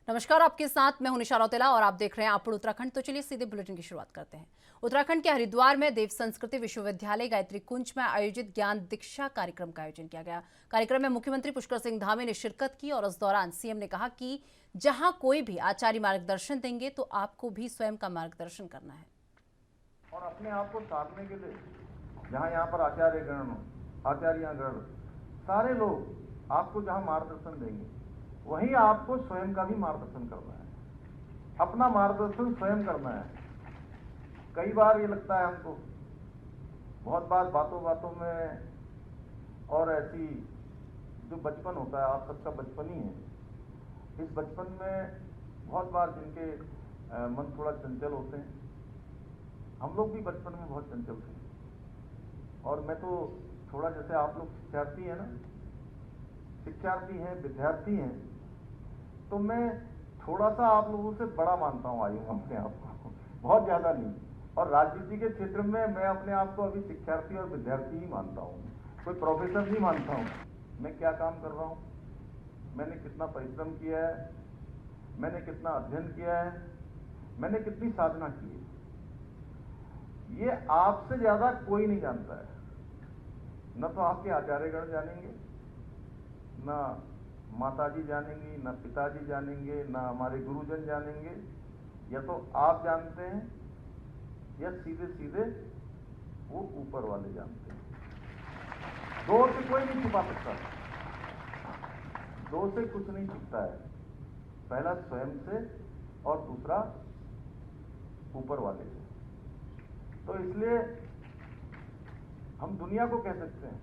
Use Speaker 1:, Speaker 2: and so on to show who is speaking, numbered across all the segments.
Speaker 1: नमस्कार, आपके साथ मैं हूं निशा रौतेला और आप देख रहे हैं आपड़ उत्तराखंड। तो चलिए सीधे बुलेटिन की शुरुआत करते हैं। उत्तराखंड के हरिद्वार में देव संस्कृति विश्वविद्यालय गायत्री कुंज में आयोजित ज्ञान दीक्षा कार्यक्रम का आयोजन किया गया। कार्यक्रम में मुख्यमंत्री पुष्कर सिंह धामी ने शिरकत की और इस दौरान सीएम ने कहा कि जहां कोई भी आचार्य मार्गदर्शन देंगे तो आपको भी स्वयं का मार्गदर्शन करना है
Speaker 2: और अपने आप को साधने के लिए जहां यहाँ पर आचार्यगण सारे लोग आपको जहां मार्गदर्शन देंगे वहीं आपको स्वयं का भी मार्गदर्शन करना है। अपना मार्गदर्शन स्वयं करना है। कई बार ये लगता है हमको, बहुत बार बातों बातों में, और ऐसी जो बचपन होता है, आप सबका बचपन ही है, इस बचपन में बहुत बार जिनके मन थोड़ा चंचल होते हैं, हम लोग भी बचपन में बहुत चंचल थे। और मैं तो थोड़ा, जैसे आप लोग शिक्षार्थी हैं ना, शिक्षार्थी हैं, विद्यार्थी हैं, तो मैं थोड़ा सा आप लोगों से बड़ा मानता हूँ आयु अपने आप को, बहुत ज्यादा नहीं। और राजनीति के क्षेत्र में मैं अपने आप को अभी शिक्षार्थी और विद्यार्थी ही मानता हूँ, कोई प्रोफेसर नहीं मानता हूँ। मैं क्या काम कर रहा हूँ, मैंने कितना परिश्रम किया है, मैंने कितना अध्ययन किया है, मैंने कितनी साधना की है, ये आपसे ज्यादा कोई नहीं जानता है। न तो आपके आचार्यगण जानेंगे, न माताजी जानेंगी, न पिताजी जानेंगे, न हमारे गुरुजन जानेंगे। या तो आप जानते हैं या सीधे सीधे वो ऊपर वाले जानते हैं। दो से कोई नहीं छुपा सकता, दो से कुछ नहीं छिपता है। पहला स्वयं से और दूसरा ऊपर वाले से। तो इसलिए हम दुनिया को कह सकते हैं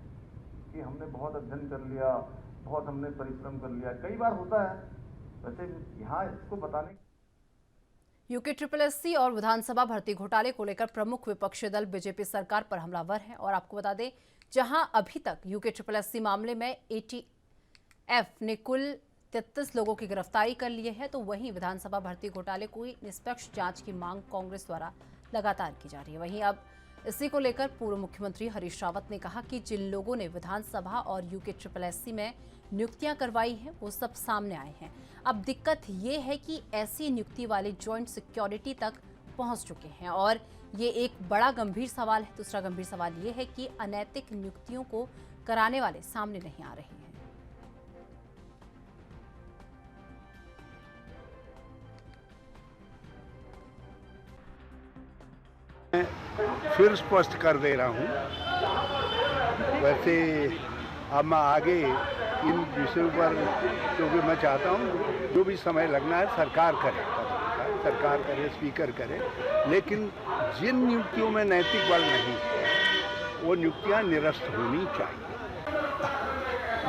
Speaker 2: कि हमने बहुत अध्ययन कर लिया, बहुत हमने परिश्रम कर लिया, कई बार होता है। वैसे यहाँ इसको बताने
Speaker 1: यूके SSSC और विधानसभा भर्ती घोटाले को लेकर प्रमुख विपक्षी दल बीजेपी सरकार पर हमलावर है। और आपको बता दें, जहां अभी तक यूके SSSC मामले में ATF ने कुल 33 लोगों की गिरफ्तारी कर ली है, तो वहीं विधानसभा भर्ती घोटाले को निष्पक्ष जांच की मांग कांग्रेस द्वारा लगातार की जा रही है। वहीं अब इसी को लेकर पूर्व मुख्यमंत्री हरीश रावत ने कहा कि जिन लोगों ने विधानसभा और यूके SSSC में नियुक्तियां करवाई हैं वो सब सामने आए हैं। अब दिक्कत ये है कि ऐसी नियुक्ति वाले जॉइंट सिक्योरिटी तक पहुंच चुके हैं और ये एक बड़ा गंभीर सवाल है। दूसरा गंभीर सवाल ये है कि अनैतिक नियुक्तियों को कराने वाले सामने नहीं आ रहे हैं।
Speaker 3: फिर स्पष्ट कर दे रहा हूँ। वैसे अब मैं आगे इन विषयों पर, क्योंकि मैं चाहता हूँ जो भी समय लगना है सरकार करे, स्पीकर करे, लेकिन जिन नियुक्तियों में नैतिक बल नहीं है वो नियुक्तियाँ निरस्त होनी चाहिए।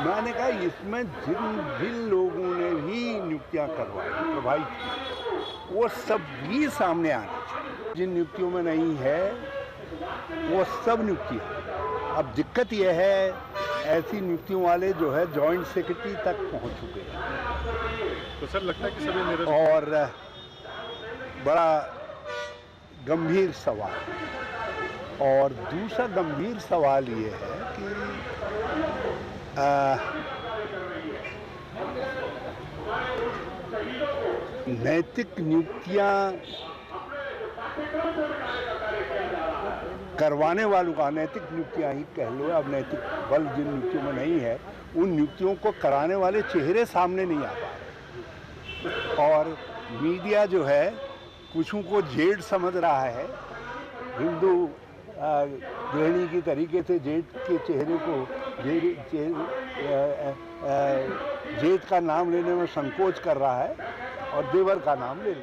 Speaker 3: मैंने कहा इसमें जिन भी लोगों ने भी नियुक्तियाँ करवाई, प्रभावित की, वो सब भी सामने आना चाहिए। जिन नियुक्तियों में नहीं है वो सब नियुक्तियाँ। अब दिक्कत यह है, ऐसी नियुक्तियों वाले जो है जॉइंट सेक्रेटरी तक पहुंच चुके हैं।
Speaker 4: तो सर लगता है कि सभी निरस्त।
Speaker 3: और बड़ा गंभीर सवाल, और दूसरा गंभीर सवाल ये है कि नैतिक नियुक्तियां करवाने वालों का, नैतिक नियुक्तियां ही कह लो, अब नैतिक बल जिन नियुक्तियों में नहीं है उन नियुक्तियों को कराने वाले चेहरे सामने नहीं आ पा रहे। और मीडिया जो है कुछों को जेठ समझ रहा है, हिंदू गृहिणी की तरीके से जेठ के चेहरे को जेठ का नाम लेने में संकोच कर रहा है और देवर का नाम ले।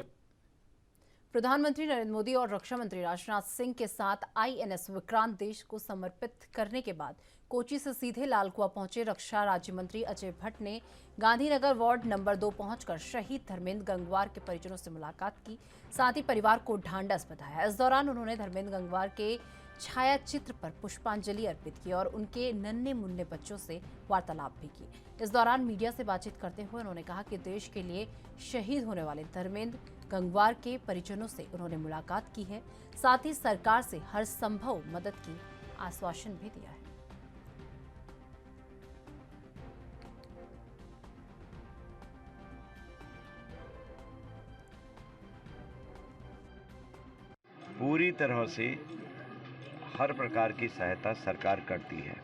Speaker 1: प्रधानमंत्री नरेंद्र मोदी और रक्षा मंत्री राजनाथ सिंह के साथ INS विक्रांत देश को समर्पित करने के बाद कोची से सीधे लाल कुआं पहुंचे रक्षा राज्य मंत्री अजय भट्ट ने गांधीनगर वार्ड नंबर 2 पहुंचकर शहीद धर्मेंद्र गंगवार के परिजनों से मुलाकात की, साथ ही परिवार को ढांढस बंधाया। इस दौरान उन्होंने धर्मेंद्र गंगवार के छाया चित्र पर पुष्पांजलि अर्पित की और उनके नन्हे मुन्ने बच्चों से वार्तालाप भी की। इस दौरान मीडिया से बातचीत करते हुए उन्होंने कहा कि देश के लिए शहीद होने वाले धर्मेंद्र गंगवार के परिजनों से उन्होंने मुलाकात की है, साथ ही सरकार से हर संभव मदद की आश्वासन भी दिया है।
Speaker 4: पूरी तरह से हर प्रकार की सहायता सरकार करती है।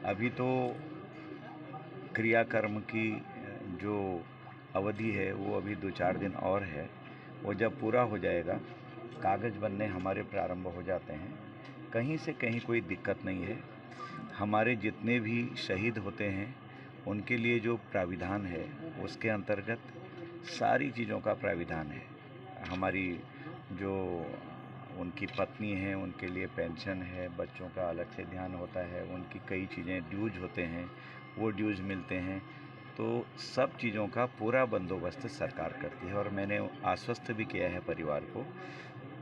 Speaker 4: अभी तो क्रियाकर्म की जो अवधि है वो अभी 2-4 दिन और है। वो जब पूरा हो जाएगा, कागज़ बनने हमारे प्रारंभ हो जाते हैं। कहीं से कहीं कोई दिक्कत नहीं है। हमारे जितने भी शहीद होते हैं उनके लिए जो प्राविधान है उसके अंतर्गत सारी चीज़ों का प्राविधान है। हमारी जो उनकी पत्नी हैं उनके लिए पेंशन है, बच्चों का अलग से ध्यान होता है, उनकी कई चीज़ें ड्यूज होते हैं, वो ड्यूज मिलते हैं। तो सब चीज़ों का पूरा बंदोबस्त सरकार करती है और मैंने आश्वस्त भी किया है परिवार को।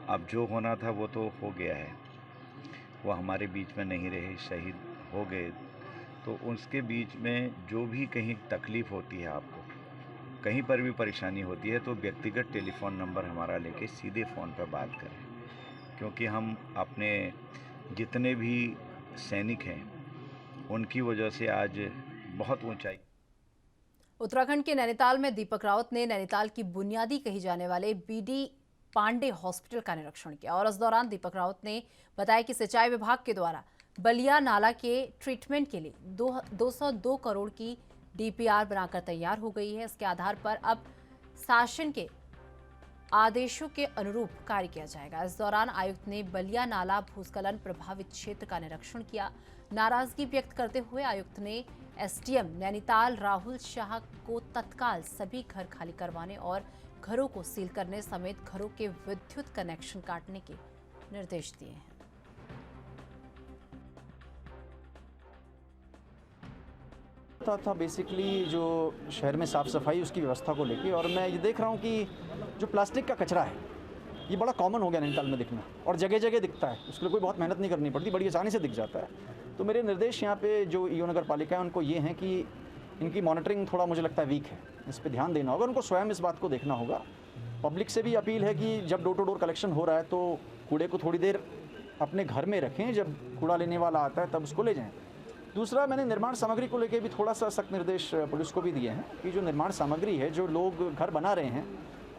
Speaker 4: अब जो होना था वो तो हो गया है, वो हमारे बीच में नहीं रहे, शहीद हो गए। तो उसके बीच में जो भी कहीं तकलीफ़ होती है आपको, कहीं पर भी परेशानी होती है, तो व्यक्तिगत टेलीफोन नंबर हमारा लेके सीधे फ़ोन पर बात करें, क्योंकि हम अपने जितने भी सैनिक हैं उनकी वजह से आज बहुत ऊंचाई।
Speaker 1: उत्तराखंड के नैनीताल में दीपक रावत ने नैनीताल की बुनियादी कही जाने वाले बीडी पांडे हॉस्पिटल का निरीक्षण किया और इस दौरान दीपक रावत ने बताया कि सिंचाई विभाग के द्वारा बलिया नाला के ट्रीटमेंट के लिए 202 करोड़ की डीपीआर बनाकर तैयार हो गई है। इसके आधार पर अब शासन के आदेशों के अनुरूप कार्य किया जाएगा। इस दौरान आयुक्त ने बलिया नाला भूस्खलन प्रभावित क्षेत्र का निरीक्षण किया। नाराजगी व्यक्त करते हुए आयुक्त ने एसडीएम नैनीताल राहुल शाह को तत्काल सभी घर खाली करवाने और घरों को सील करने समेत घरों के विद्युत कनेक्शन काटने के निर्देश दिए हैं।
Speaker 5: था बेसिकली जो शहर में साफ़ सफाई उसकी व्यवस्था को लेके, और मैं ये देख रहा हूँ कि जो प्लास्टिक का कचरा है ये बड़ा कॉमन हो गया नैनीताल में दिखना, और जगह जगह दिखता है। उसके लिए कोई बहुत मेहनत नहीं करनी पड़ती, बड़ी आसानी से दिख जाता है। तो मेरे निर्देश यहाँ पे जो ईओ नगर पालिका है उनको ये हैं कि इनकी मॉनिटरिंग थोड़ा मुझे लगता है वीक है, इस पर ध्यान देना होगा, उनको स्वयं इस बात को देखना होगा। पब्लिक से भी अपील है कि जब डोर टू डोर कलेक्शन हो रहा है तो कूड़े को थोड़ी देर अपने घर में रखें, जब कूड़ा लेने वाला आता है तब उसको ले जाएँ। दूसरा, मैंने निर्माण सामग्री को लेकर भी थोड़ा सा सख्त निर्देश पुलिस को भी दिए हैं कि जो निर्माण सामग्री है, जो लोग घर बना रहे हैं,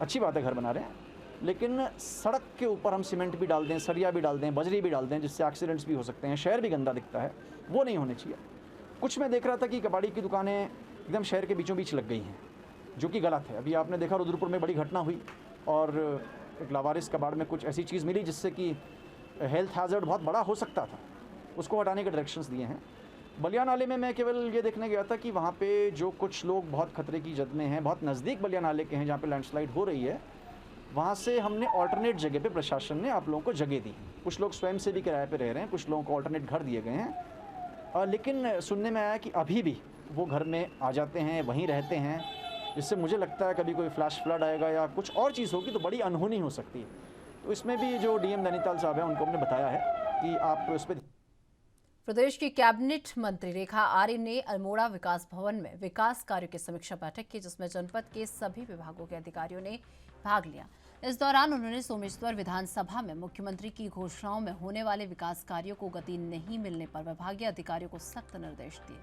Speaker 5: अच्छी बात है घर बना रहे हैं, लेकिन सड़क के ऊपर हम सीमेंट भी डाल दें, सरिया भी डाल दें, बजरी भी डाल दें, जिससे एक्सीडेंट्स भी हो सकते हैं, शहर भी गंदा दिखता है, वो नहीं होने चाहिए। कुछ मैं देख रहा था कि कबाड़ी की दुकानें एकदम शहर के बीचों बीच लग गई हैं, जो कि गलत है। अभी आपने देखा रुद्रपुर में बड़ी घटना हुई और एक लावारिस कबाड़ में कुछ ऐसी चीज़ मिली जिससे कि हेल्थ हैज़र्ड बहुत बड़ा हो सकता था, उसको हटाने के डायरेक्शंस दिए हैं। बलिया नाले में मैं केवल ये देखने गया था कि वहाँ पे जो कुछ लोग बहुत खतरे की जद में हैं, बहुत नज़दीक बलिया नाले के हैं जहाँ पे लैंडस्लाइड हो रही है, वहाँ से हमने ऑल्टरनेट जगह पे प्रशासन ने आप लोगों को जगह दी। कुछ लोग स्वयं से भी किराए पे रह रहे हैं, कुछ लोगों को ऑल्टरनेट घर दिए गए हैं, लेकिन सुनने में आया कि अभी भी वो घर में आ जाते हैं, वहीं रहते हैं, जिससे मुझे लगता है कभी कोई फ्लैश फ्लड आएगा या कुछ और चीज़ होगी तो बड़ी अनहोनी हो सकती है। तो इसमें भी जो डीएम नैनीताल साहब हैं उनको हमने बताया है कि आप उस पर।
Speaker 1: प्रदेश की कैबिनेट मंत्री रेखा आर्य ने अल्मोड़ा विकास भवन में विकास कार्यों की समीक्षा बैठक की, जिसमें जनपद के सभी विभागों के अधिकारियों ने भाग लिया। इस दौरान उन्होंने सोमेश्वर विधानसभा में मुख्यमंत्री की घोषणाओं में होने वाले विकास कार्यों को गति नहीं मिलने पर विभागीय अधिकारियों को सख्त निर्देश दिए।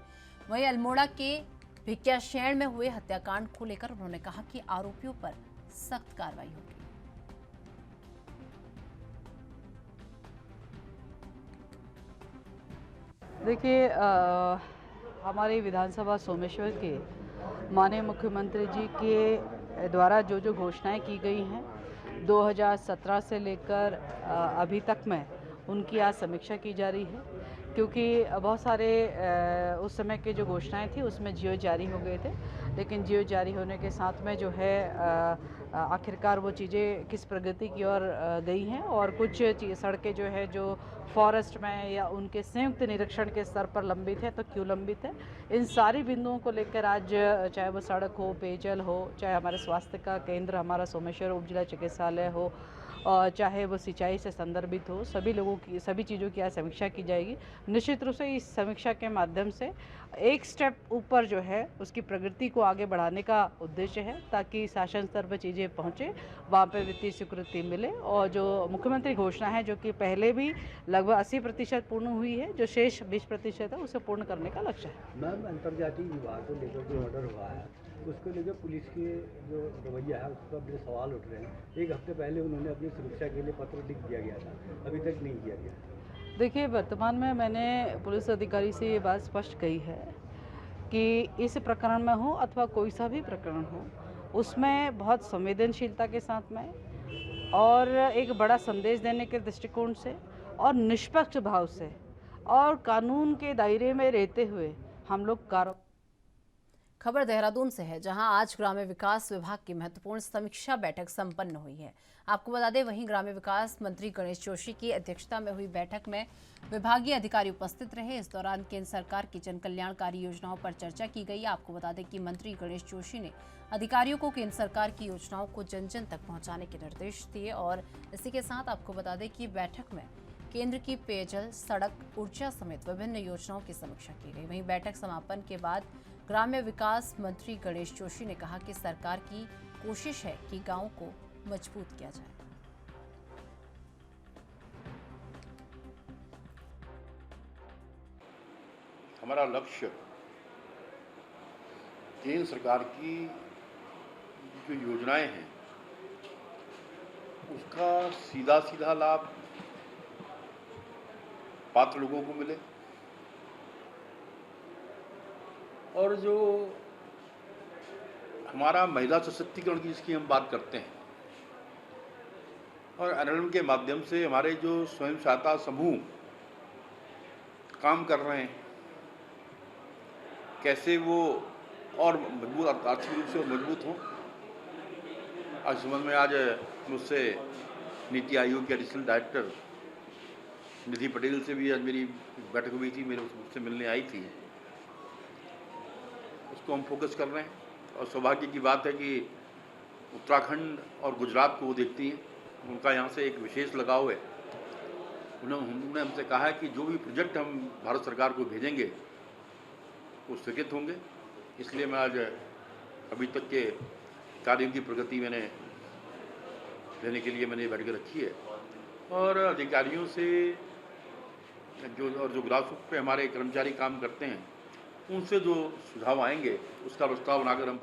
Speaker 1: वहीं अल्मोड़ा के भिकियाशैण में हुए हत्याकांड को लेकर उन्होंने कहा कि आरोपियों पर सख्त कार्रवाई होगी।
Speaker 6: देखिए, हमारी विधानसभा सोमेश्वर के माननीय मुख्यमंत्री जी के द्वारा जो जो घोषणाएं की गई हैं 2017 से लेकर अभी तक में उनकी आज समीक्षा की जा रही है, क्योंकि बहुत सारे उस समय के जो घोषणाएं थी उसमें जियो जारी हो गए थे, लेकिन जियो जारी होने के साथ में जो है आखिरकार वो चीज़ें किस प्रगति की ओर गई हैं, और कुछ सड़कें जो है जो फॉरेस्ट में या उनके संयुक्त निरीक्षण के स्तर पर लंबित है तो क्यों लंबित है, इन सारी बिंदुओं को लेकर आज चाहे वो सड़क हो, पेयजल हो, चाहे हमारे स्वास्थ्य का केंद्र हमारा सोमेश्वर उप जिला चिकित्सालय हो, और चाहे वो सिंचाई से संदर्भित हो, सभी लोगों की सभी चीज़ों की आज समीक्षा की जाएगी। निश्चित रूप से इस समीक्षा के माध्यम से एक स्टेप ऊपर जो है उसकी प्रगति को आगे बढ़ाने का उद्देश्य है, ताकि शासन स्तर पर चीज़ें पहुँचे, वहाँ पर वित्तीय स्वीकृति मिले, और जो मुख्यमंत्री घोषणा है जो कि पहले भी लगभग 80% पूर्ण हुई है, जो शेष 20% है उसे पूर्ण करने का लक्ष्य है।
Speaker 7: मैम, अंतर्राज्यीय विवाद को लेकर जो ऑर्डर हुआ है उसको लेकर पुलिस की जो रवैया है उस पर बड़े सवाल उठ रहे हैं। एक हफ्ते पहले उन्होंने अपनी सुरक्षा के लिए पत्र लिख दिया गया था, अभी तक नहीं किया गया।
Speaker 6: देखिए, वर्तमान में मैंने पुलिस अधिकारी से ये बात स्पष्ट कही है कि इस प्रकरण में हो अथवा कोई सा भी प्रकरण हो, उसमें बहुत संवेदनशीलता के साथ में और एक बड़ा संदेश देने के दृष्टिकोण से और निष्पक्ष भाव से और कानून के दायरे में रहते हुए हम लोग कार्य।
Speaker 1: खबर देहरादून से है, जहां आज ग्राम्य विकास विभाग की महत्वपूर्ण समीक्षा बैठक संपन्न हुई है। आपको बता दें, वहीं ग्राम्य विकास मंत्री गणेश जोशी की अध्यक्षता में हुई बैठक में विभागीय अधिकारी उपस्थित रहे। इस दौरान केंद्र सरकार की जन कल्याणकारी योजनाओं पर चर्चा की गई। आपको बता दें कि मंत्री गणेश जोशी ने अधिकारियों को केंद्र सरकार की योजनाओं को जन जन तक पहुंचाने के निर्देश दिए। और इसी के साथ आपको बता दें कि बैठक में केंद्र की पेयजल, सड़क, ऊर्जा समेत विभिन्न योजनाओं की समीक्षा की गई। वहीं बैठक समापन के बाद ग्राम्य विकास मंत्री गणेश जोशी ने कहा कि सरकार की कोशिश है कि गांवों को मजबूत किया जाए।
Speaker 8: हमारा लक्ष्य केंद्र सरकार की जो योजनाएं हैं उसका सीधा सीधा लाभ पात्र लोगों को मिले और जो हमारा महिला सशक्तिकरण की जिसकी हम बात करते हैं और एनएलएम के माध्यम से हमारे जो स्वयं सहायता समूह काम कर रहे हैं कैसे वो और मजबूत, आर्थिक रूप से मजबूत हों। आज संबंध में आज मुझसे नीति आयोग के एडिशनल डायरेक्टर निधि पटेल से भी आज मेरी बैठक हुई थी, मेरे उससे मिलने आई थी। उसको हम फोकस कर रहे हैं और सौभाग्य की बात है कि उत्तराखंड और गुजरात को वो देखती हैं, उनका यहाँ से एक विशेष लगाव है। उन्होंने हमसे कहा है कि जो भी प्रोजेक्ट हम भारत सरकार को भेजेंगे वो स्वीकृत होंगे। इसलिए मैं आज अभी तक के कार्यों की प्रगति मैंने लेने के लिए मैंने बैठक रखी है और अधिकारियों से जो ग्रास रूट पे हमारे कर्मचारी काम करते हैं उनसे जो सुझाव आएंगे उसका प्रस्ताव बनाकर हम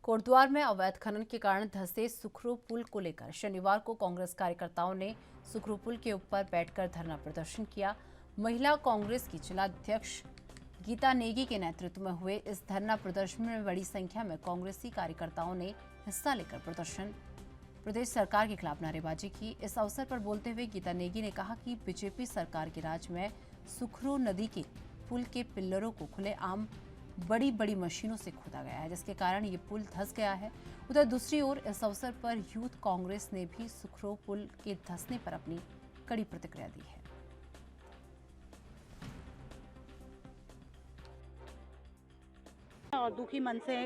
Speaker 1: कोटद्वार में अवैध खनन के कारण धंसे सुखरू पुल को लेकर शनिवार को कांग्रेस कार्यकर्ताओं ने सुखरू पुल के ऊपर बैठकर धरना प्रदर्शन किया। महिला कांग्रेस की जिलाध्यक्ष गीता नेगी के नेतृत्व में हुए इस धरना प्रदर्शन में बड़ी संख्या में कांग्रेसी कार्यकर्ताओं ने हिस्सा लेकर प्रदेश सरकार के खिलाफ नारेबाजी की। इस अवसर पर बोलते हुए गीता नेगी ने कहा कि बीजेपी सरकार के राज में सुखरू नदी के पुल के पिल्लरों को खुलेआम बड़ी बड़ी मशीनों से खोदा गया है, जिसके कारण ये पुल धंस गया है। उधर दूसरी ओर इस अवसर पर यूथ कांग्रेस ने भी सुखरू पुल के धंसने पर अपनी कड़ी प्रतिक्रिया दी है।
Speaker 9: और दुखी मन से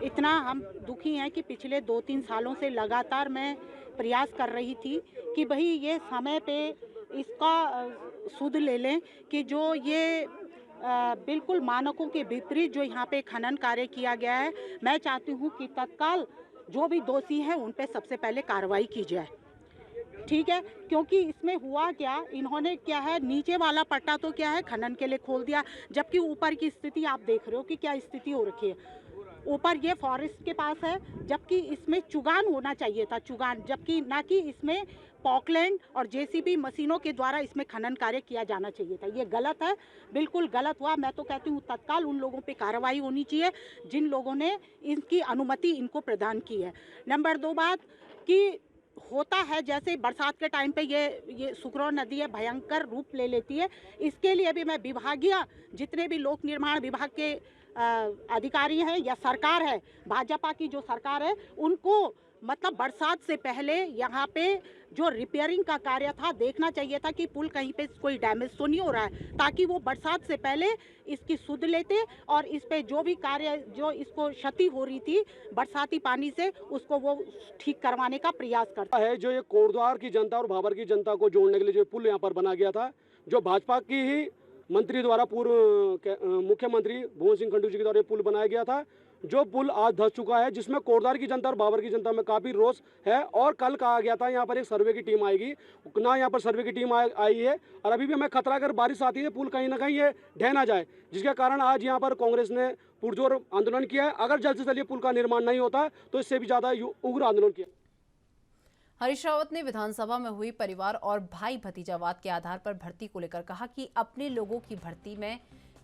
Speaker 9: इतना हम दुखी हैं कि पिछले 2-3 सालों से लगातार मैं प्रयास कर रही थी कि भाई ये समय पे इसका सुध ले लें कि जो ये बिल्कुल मानकों के विपरीत जो यहाँ पे खनन कार्य किया गया है। मैं चाहती हूँ कि तत्काल जो भी दोषी हैं उन पे सबसे पहले कार्रवाई की जाए, ठीक है। क्योंकि इसमें हुआ क्या, इन्होंने क्या है नीचे वाला पट्टा तो क्या है खनन के लिए खोल दिया, जबकि ऊपर की स्थिति आप देख रहे हो कि क्या स्थिति हो रखी है। ऊपर ये फॉरेस्ट के पास है, जबकि इसमें चुगान होना चाहिए था, चुगान, जबकि ना कि इसमें पॉकलैंड और जेसीबी मशीनों के द्वारा इसमें खनन कार्य किया जाना चाहिए था। ये गलत है, बिल्कुल गलत हुआ। मैं तो कहती हूँ तत्काल उन लोगों पे कार्रवाई होनी चाहिए जिन लोगों ने इनकी अनुमति इनको प्रदान की है। नंबर 2 बात कि होता है जैसे बरसात के टाइम पे ये सुखरू नदी है भयंकर रूप ले लेती है। इसके लिए भी मैं विभागीय जितने भी लोक निर्माण विभाग के अधिकारी हैं या सरकार है, भाजपा की जो सरकार है, उनको मतलब बरसात से पहले यहाँ पे जो रिपेयरिंग का कार्य था देखना चाहिए था कि पुल कहीं पे कोई डैमेज तो नहीं हो रहा है, ताकि वो बरसात से पहले इसकी सुध लेते और इस पे जो भी कार्य जो इसको क्षति हो रही थी बरसाती पानी से उसको वो ठीक करवाने का प्रयास करता
Speaker 10: है। जो ये कोटद्वार की जनता और भाबर की जनता को जोड़ने के लिए जो पुल यहाँ पर बना गया था, जो भाजपा की ही मंत्री द्वारा पूर्व मुख्यमंत्री भुवन सिंह खंडूरी जी के द्वारा पुल बनाया गया था, जो पुल आज धंस चुका है, जिसमें कोटद्वार की जनता और भाबर की जनता में काफ़ी रोष है। और कल कहा गया था यहाँ पर एक सर्वे की टीम आएगी, ना यहाँ पर सर्वे की टीम आई है और अभी भी हमें खतरा अगर बारिश आती है पुल कहीं ना कहीं ये ढह ना जाए, जिसके कारण आज यहाँ पर कांग्रेस ने पुरजोर आंदोलन किया है। अगर जल्द से जल्द ये पुल का निर्माण नहीं होता तो इससे भी ज़्यादा उग्र आंदोलन किया।
Speaker 1: हरीश रावत ने विधानसभा में हुई परिवार और भाई भतीजावाद के आधार पर भर्ती को लेकर कहा कि अपने लोगों की भर्ती में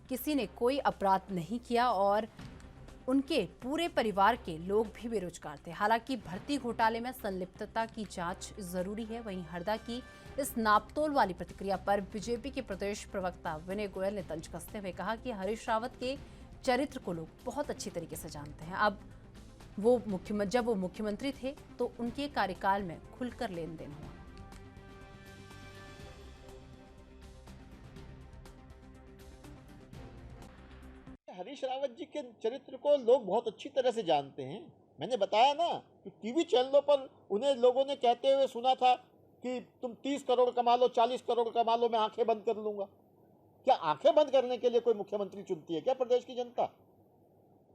Speaker 1: किसी ने कोई अपराध नहीं किया और उनके पूरे परिवार के लोग भी बेरोजगार थे। हालांकि भर्ती घोटाले में संलिप्तता की जांच जरूरी है। वहीं हरदा की इस नापतोल वाली प्रतिक्रिया पर बीजेपी के प्रदेश प्रवक्ता विनय गोयल ने तंज कसते हुए कहा कि हरीश रावत के चरित्र को लोग बहुत अच्छी तरीके से जानते हैं। अब जब वो मुख्यमंत्री थे तो उनके कार्यकाल में खुलकर लेन देन हुआ।
Speaker 11: हरीश रावत जी के चरित्र को लोग बहुत अच्छी तरह से जानते हैं। मैंने बताया ना कि टीवी चैनलों पर उन्हें लोगों ने कहते हुए सुना था कि तुम 30 करोड़ कमा लो, 40 करोड़ कमा लो, मैं आंखें बंद कर लूंगा। क्या आंखें बंद करने के लिए कोई मुख्यमंत्री चुनती है क्या प्रदेश की जनता?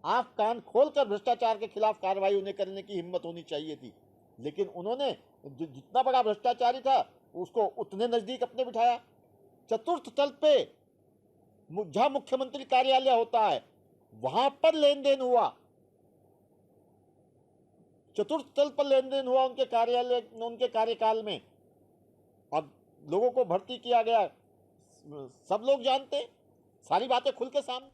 Speaker 11: आंख कान खोलकर भ्रष्टाचार के खिलाफ कार्रवाई उन्हें करने की हिम्मत होनी चाहिए थी, लेकिन उन्होंने जितना बड़ा भ्रष्टाचारी था उसको उतने नजदीक अपने बिठाया। चतुर्थ तल पे जहां मुख्यमंत्री कार्यालय होता है वहां पर लेन देन हुआ, चतुर्थ तल पर लेन देन हुआ उनके कार्यालय, उनके कार्यकाल में, और लोगों को भर्ती किया गया। सब लोग जानते, सारी बातें खुल के सामने।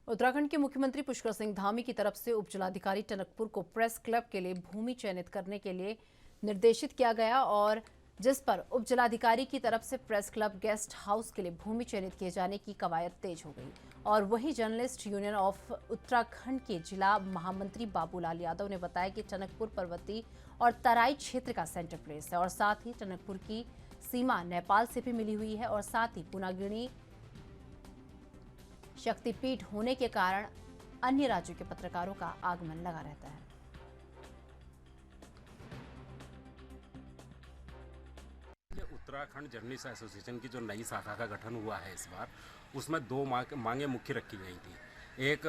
Speaker 1: उत्तराखंड के मुख्यमंत्री पुष्कर सिंह धामी की तरफ से उपजिलाधिकारी टनकपुर को प्रेस क्लब के लिए भूमि चयनित करने के लिए निर्देशित किया गया, और जिस पर उपजिलाधिकारी की तरफ से प्रेस क्लब गेस्ट हाउस के लिए भूमि चयनित किए जाने की कवायद तेज हो गई। और वही जर्नलिस्ट यूनियन ऑफ उत्तराखंड के जिला महामंत्री बाबूलाल यादव ने बताया कि टनकपुर पर्वतीय और तराई क्षेत्र का सेंटर प्लेस है और साथ ही टनकपुर की सीमा नेपाल से भी मिली हुई है और साथ ही पुनागिनी शक्तिपीठ होने के कारण अन्य राज्यों के पत्रकारों का आगमन लगा रहता है।
Speaker 12: उत्तराखंड जर्नलिस्ट एसोसिएशन की जो नई शाखा का गठन हुआ है इस बार, उसमें दो मांगे मुख्य रखी गई थी। एक,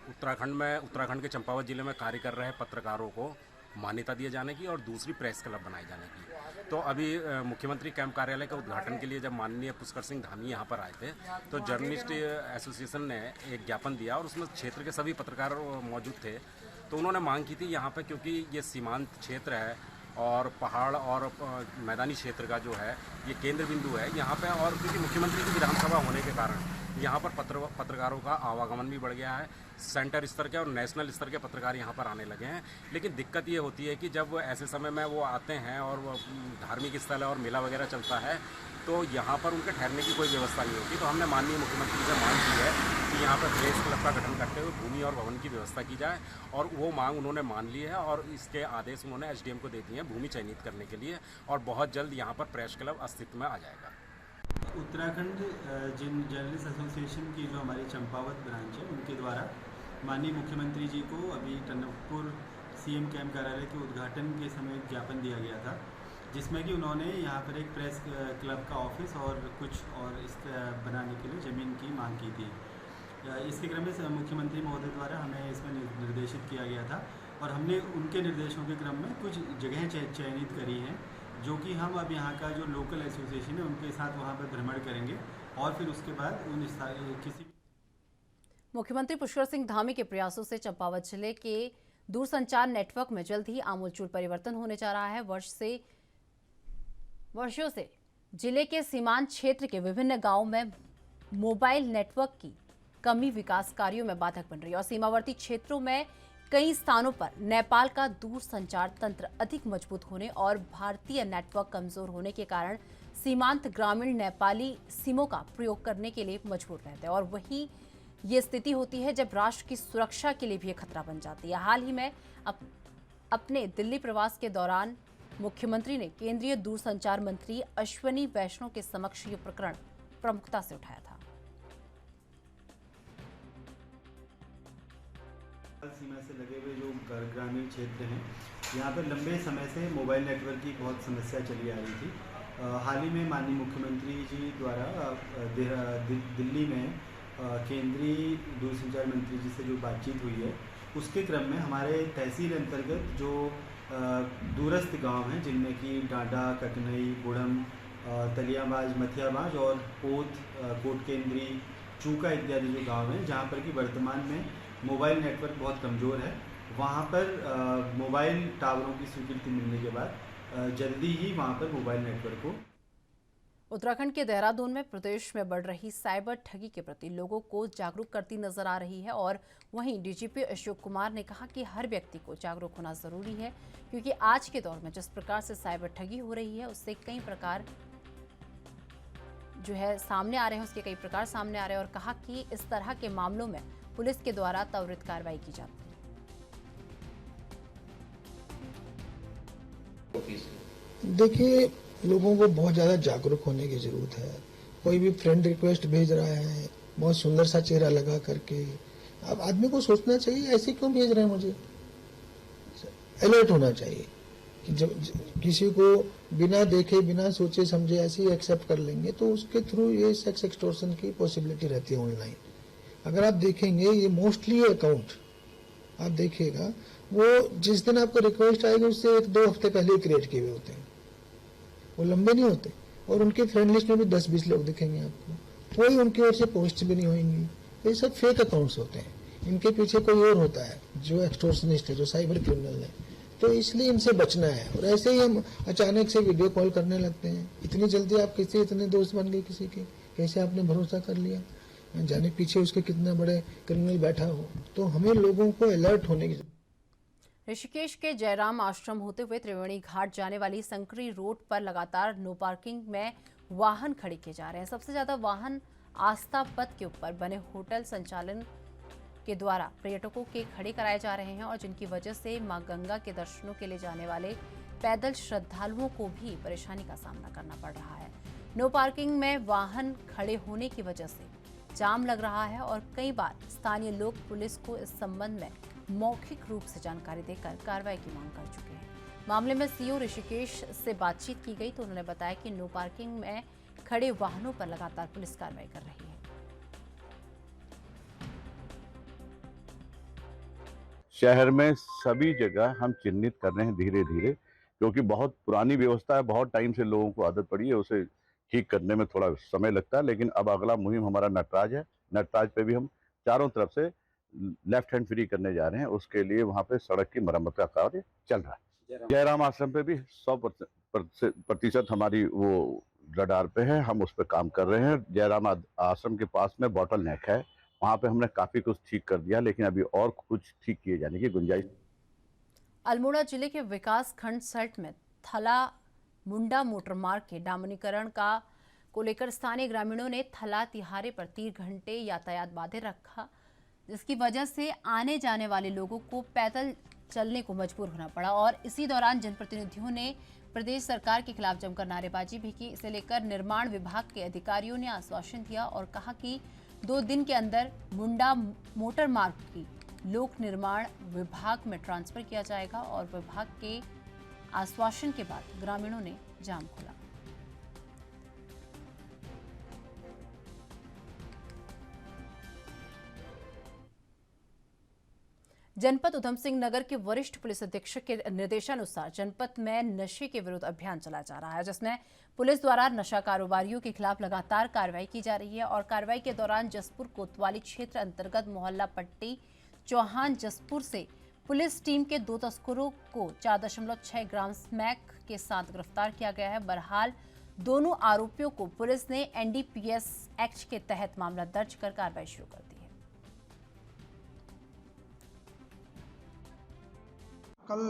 Speaker 12: उत्तराखंड के चंपावत जिले में कार्य कर रहे पत्रकारों को मान्यता दिए जाने की, और दूसरी प्रेस क्लब बनाए जाने की। तो अभी मुख्यमंत्री कैंप कार्यालय के उद्घाटन के लिए जब माननीय पुष्कर सिंह धामी यहाँ पर आए थे तो जर्नलिस्ट एसोसिएशन ने एक ज्ञापन दिया और उसमें क्षेत्र के सभी पत्रकार मौजूद थे। तो उन्होंने मांग की थी यहाँ पर, क्योंकि ये सीमांत क्षेत्र है और पहाड़ और मैदानी क्षेत्र का जो है ये केंद्र बिंदु है यहाँ पे, और क्योंकि मुख्यमंत्री की विधानसभा होने के कारण यहाँ पर पत्रकारों का आवागमन भी बढ़ गया है। सेंटर स्तर के और नेशनल स्तर के पत्रकार यहाँ पर आने लगे हैं। लेकिन दिक्कत ये होती है कि जब ऐसे समय में वो आते हैं और वो धार्मिक स्थल है और मेला वगैरह चलता है तो यहाँ पर उनके ठहरने की कोई व्यवस्था नहीं होती। तो हमने माननीय मुख्यमंत्री से मांग की है कि यहाँ पर प्रेस क्लब का गठन करते हुए भूमि और भवन की व्यवस्था की जाए, और वो मांग उन्होंने मान ली है और इसके आदेश उन्होंने एसडीएम को दे दिए हैं भूमि चयनित करने के लिए, और बहुत जल्द यहाँ पर प्रेस क्लब अस्तित्व में आ जाएगा।
Speaker 13: उत्तराखंड जर्नलिस्ट एसोसिएशन की जो हमारी चंपावत ब्रांच है उनके द्वारा माननीय मुख्यमंत्री जी को अभी टनकपुर सीएम कैंप कार्यालय के उद्घाटन के समय एक ज्ञापन दिया गया था, जिसमें कि उन्होंने यहाँ पर एक प्रेस क्लब का ऑफिस और कुछ और इस बनाने के लिए ज़मीन की मांग की थी। इसके क्रम में मुख्यमंत्री महोदय द्वारा हमें इसमें निर्देशित किया गया था और हमने उनके निर्देशों के क्रम में कुछ जगहें चयनित करी हैं, जो कि हम अब यहाँ का जो लोकल एसोसिएशन है उनके साथ वहाँ पर भ्रमण करेंगे और फिर उसके बाद उन किसी।
Speaker 1: मुख्यमंत्री पुष्कर सिंह धामी के प्रयासों से चंपावत जिले के दूरसंचार नेटवर्क में जल्द ही आमूलचूल परिवर्तन होने जा रहा है। वर्षों से जिले के सीमांत क्षेत्र के विभिन्न गांवों में मोबाइल नेटवर्क की कमी विकास कार्यों में बाधक बन रही है और सीमावर्ती क्षेत्रों में कई स्थानों पर नेपाल का दूरसंचार तंत्र अधिक मजबूत होने और भारतीय नेटवर्क कमजोर होने के कारण सीमांत ग्रामीण नेपाली सिमों का प्रयोग करने के लिए मजबूर रहते हैं, और वही ये स्थिति होती है जब राष्ट्र की सुरक्षा के लिए भी खतरा बन जाती है। हाल ही में अपने दिल्ली प्रवास के दौरान मुख्यमंत्री ने केंद्रीय दूरसंचार मंत्री अश्विनी वैष्णव के समक्ष ये प्रकरण प्रमुखता से उठाया था।
Speaker 13: सीमा से लगे हुए जो ग्रामीण क्षेत्र हैं, यहाँ पर लंबे समय से मोबाइल नेटवर्क की बहुत समस्या चली आ रही थी। हाल ही में माननीय मुख्यमंत्री जी द्वारा दिल्ली में केंद्रीय दूरसंचार मंत्री जी से जो बातचीत हुई है, उसके क्रम में हमारे तहसील अंतर्गत जो दूरस्थ गांव हैं, जिनमें कि डांडा, कटनई, बुढ़म, तलियाबाज, मथियाबाज और पोत, कोटकेंद्री चूका इत्यादि जो गांव हैं जहां पर कि वर्तमान में मोबाइल नेटवर्क बहुत कमज़ोर है, वहां पर मोबाइल टावरों की स्वीकृति मिलने के बाद जल्दी ही वहां पर मोबाइल नेटवर्क को।
Speaker 1: उत्तराखंड के देहरादून में प्रदेश में बढ़ रही साइबर ठगी के प्रति लोगों को जागरूक करती नजर आ रही है और वहीं डीजीपी अशोक कुमार ने कहा कि हर व्यक्ति को जागरूक होना जरूरी है, क्योंकि आज के दौर में जिस प्रकार से साइबर ठगी हो रही है उससे कई प्रकार जो है सामने आ रहे हैं, उसके कई प्रकार सामने आ रहे हैं और कहा कि इस तरह के मामलों में पुलिस के द्वारा त्वरित कार्रवाई की जाती है।
Speaker 14: देखिए, लोगों को बहुत ज़्यादा जागरूक होने की ज़रूरत है। कोई भी फ्रेंड रिक्वेस्ट भेज रहा है बहुत सुंदर सा चेहरा लगा करके, अब आदमी को सोचना चाहिए ऐसे क्यों भेज रहे हैं, मुझे अलर्ट होना चाहिए कि जब किसी को बिना देखे बिना सोचे समझे ऐसे ही एक्सेप्ट कर लेंगे तो उसके थ्रू ये सेक्स एक्सटॉर्शन की पॉसिबिलिटी रहती है ऑनलाइन। अगर आप देखेंगे ये मोस्टली अकाउंट आप देखिएगा वो जिस दिन आपको रिक्वेस्ट आएगी उससे 1-2 हफ्ते पहले ही क्रिएट किए हुए होते हैं, वो लंबे नहीं होते और उनके फ्रेंड लिस्ट में भी 10-20 लोग दिखेंगे आपको, कोई उनकी ओर से पोस्ट भी नहीं होंगी। ये सब फेक अकाउंट्स होते हैं, इनके पीछे कोई और होता है जो एक्सटॉर्शनिस्ट है, जो साइबर क्रिमिनल है। तो इसलिए इनसे बचना है। और ऐसे ही हम अचानक से वीडियो कॉल करने लगते हैं, इतनी जल्दी आप किसी इतने दोस्त बन गए किसी के, कैसे आपने भरोसा कर लिया, जाने पीछे उसके कितना बड़े क्रिमिनल बैठा हो। तो हमें लोगों को अलर्ट होने की।
Speaker 1: ऋषिकेश के जयराम आश्रम होते हुए त्रिवेणी घाट जाने वाली संकरी रोड पर लगातार नो पार्किंग में वाहन खड़े किए जा रहे हैं। सबसे ज्यादा वाहन आस्था पथ के ऊपर बने होटल संचालन के द्वारा पर्यटकों के खड़े कराए जा रहे हैं और जिनकी वजह से मां गंगा के दर्शनों के लिए जाने वाले पैदल श्रद्धालुओं को भी परेशानी का सामना करना पड़ रहा है। नो पार्किंग में वाहन खड़े होने की वजह से जाम लग रहा है और कई बार स्थानीय लोग पुलिस को इस संबंध में मौखिक रूप से जानकारी देकर कार्रवाई की मांग कर चुके हैं। मामले में सीओ ऋषिकेश से बातचीत की गई तो उन्होंने बताया कि नो पार्किंग में खड़े वाहनों पर लगातार पुलिस कार्रवाई कर रही है।
Speaker 3: शहर में सभी जगह हम चिन्हित कर रहे हैं धीरे धीरे, क्योंकि बहुत पुरानी व्यवस्था है, बहुत टाइम से लोगों को आदत पड़ी है, उसे ठीक करने में थोड़ा समय लगता है। लेकिन अब अगला मुहिम हमारा नटराज है, नटराज पे भी हम चारों तरफ से लेफ्ट हैंड फ्री करने जा रहे हैं। उसके लिए वहाँ पे सड़क की मरम्मत का कार्य चल रहा है। जयराम आश्रम पे भी 100% हमारी वो रडार पे है, हम उस पर काम कर रहे हैं। जयराम आश्रम के पास में बॉटल नेक है, वहाँ पे हमने काफी कुछ ठीक कर दिया, लेकिन अभी और कुछ ठीक किए जाने की गुंजाइश।
Speaker 1: अल्मोड़ा जिले के विकास खंड सल्ट में थला मुंडा मोटर मार्ग के डामनीकरण को लेकर स्थानीय ग्रामीणों ने थला तिहारे पर 3 घंटे यातायात बाधित रखा, जिसकी वजह से आने जाने वाले लोगों को पैदल चलने को मजबूर होना पड़ा और इसी दौरान जनप्रतिनिधियों ने प्रदेश सरकार के खिलाफ जमकर नारेबाजी भी की। इसे लेकर निर्माण विभाग के अधिकारियों ने आश्वासन दिया और कहा कि 2 दिन के अंदर मुंडा मोटर मार्ग की लोक निर्माण विभाग में ट्रांसफर किया जाएगा और विभाग के आश्वासन के बाद ग्रामीणों ने जाम खोला। जनपद उधम सिंह नगर के वरिष्ठ पुलिस अधीक्षक के निर्देशानुसार जनपद में नशे के विरुद्ध अभियान चलाया जा रहा है, जिसमें पुलिस द्वारा नशा कारोबारियों के खिलाफ लगातार कार्रवाई की जा रही है और कार्रवाई के दौरान जसपुर कोतवाली क्षेत्र अंतर्गत मोहल्ला पट्टी चौहान जसपुर से पुलिस टीम के 2 तस्करों को 4.6 ग्राम स्मैक के साथ गिरफ्तार किया गया है। बहरहाल दोनों आरोपियों को पुलिस ने NDPS एक्ट के तहत मामला दर्ज कर कार्रवाई शुरू कर दी है।
Speaker 15: कल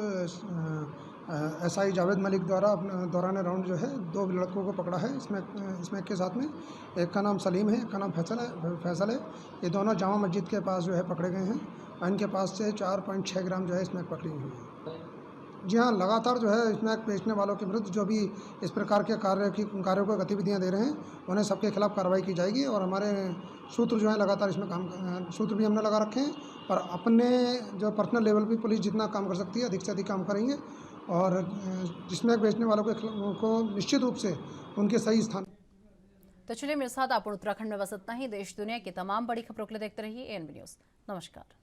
Speaker 15: SI जावेद मलिक द्वारा अपने दौरान राउंड जो है 2 लड़कों को पकड़ा है इसमें के साथ में। एक का नाम सलीम है, एक का नाम फैसल है। ये दोनों जामा मस्जिद के पास जो है पकड़े गए हैं। इनके पास से 4.6 ग्राम जो है स्मैक पकड़ी हुई है। जी हाँ, लगातार जो है स्मैक बेचने वालों के विरुद्ध जो भी इस प्रकार के कार्यों को गतिविधियाँ दे रहे हैं उन्हें सबके खिलाफ कार्रवाई की जाएगी और हमारे सूत्र जो है लगातार इसमें सूत्र भी हमने लगा रखे हैं और अपने जो पर्सनल लेवल पे पुलिस जितना काम कर सकती है अधिक से अधिक काम करेंगे और जिसमें बेचने वालों को निश्चित रूप से उनके सही स्थान।
Speaker 1: तो चलिए मेरे साथ आप उत्तराखंड में बस इतना ही। देश दुनिया की तमाम बड़ी खबरों के लिए देखते रहिए ANB न्यूज़। नमस्कार।